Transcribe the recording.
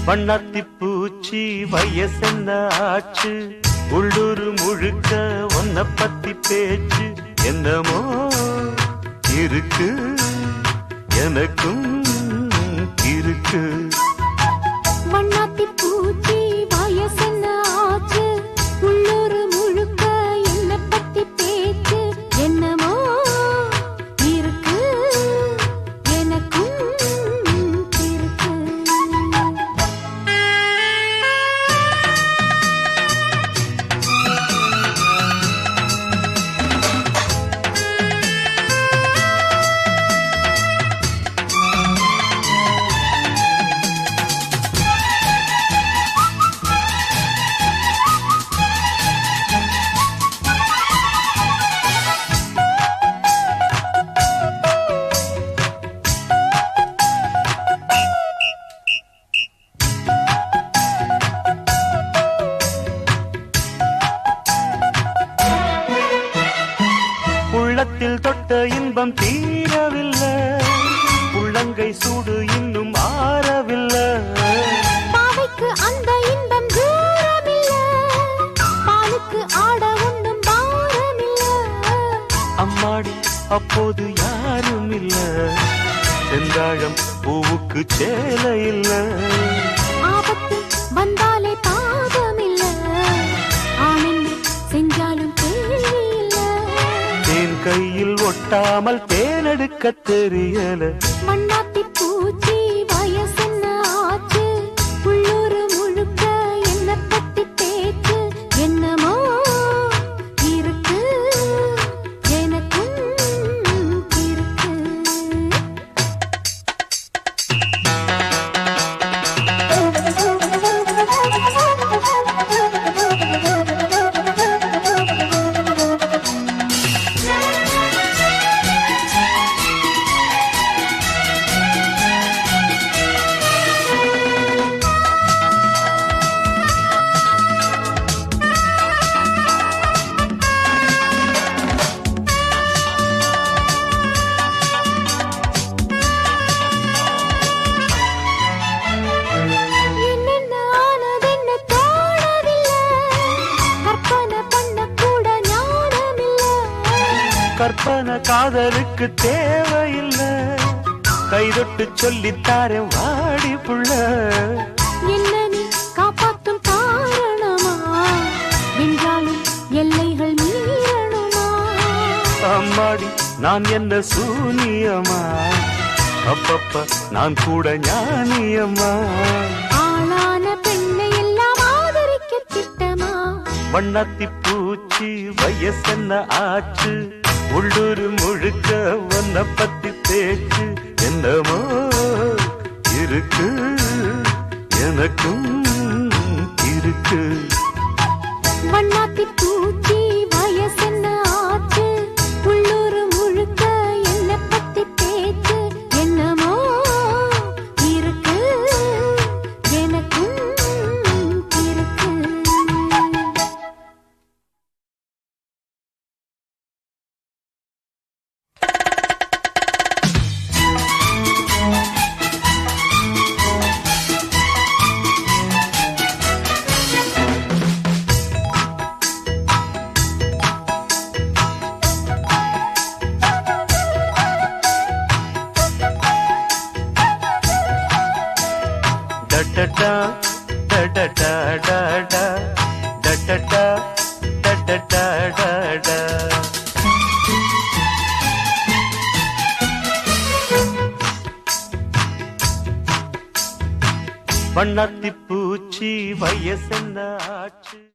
வண்ணாத்தி பூச்சி வயசென்ன ஆச்சு, உள்ளூர் முழுக்க ஒன்ன பத்தி பேச்சு என்னமோ இருக்கு, எனக்கும் இருக்கு. வண்ணாத்தி பூச்சி வயசென்ன ஆச்சு, உள்ளூர் முழுக்க என்ன பத்தி பேச்சு என்னமோ இருக்கு, எனக்கும் இருக்கு. உள்ளத்தில் தொட்ட இன்பம் தீரவில்லை, உள்ளங்கை சூடு இன்னும் ஆறவில்லை. பாவைக்கு அந்த இன்பம் தூரமில்லை, பாலுக்கு ஆட ஒன்றும் பாரமில்லை. அம்மாடி அப்போது யாரும் இல்ல, செந்தாழம் பூவுக்கு சேலை இல்ல. ஆபத்து வந்தாலே பாதமில்லை, ஆனந்து செஞ்சாலும் கேள்வி இல்லை. தேன் கையில் ஒட்டாமல் தேனெடுக்க தெரியல. மண்ணாத்தி பூச்சி வயசென்ன ஆச்சு, உள்ளூர் முழுக்க என்ன பத்தி பேச்சு என்னமோ இருக்கு, எனக்கும் இருக்கு. கற்பனை காதலுக்கு தேவையில்லை, கைதொட்டு சொல்லித்தாரே வாடி புள்ள. என்ன நீ காப்பாற்றும் காரணமா, வென்றாலும் எல்லைகள் மீறணுமா? அம்மாடி நான் என்ன சூனியமா, அப்பப்ப நான் கூட ஞானியம்மா. ஆளான பெண்ணை எல்லாம் ஆதரிக்க திட்டமா? வண்ணாத்தி பூச்சி வயசென்ன ஆச்சு, உள்ளூர் முழுக்க ஒன்ன பத்தி பேச்சு என்னமோ இருக்கு, எனக்கும் இருக்கு. வண்ணாத்தி பூச்சி வயசென்ன ஆச்சு, உள்ளூர் முழுக்க என்ன பத்தி பேச்சு என்னமோ இருக்கு, எனக்கும் இருக்கு. டடடா டடடா டடா டடடா டடடா டடா. வண்ணாத்தி பூச்சி வயசென்ன ஆச்சு.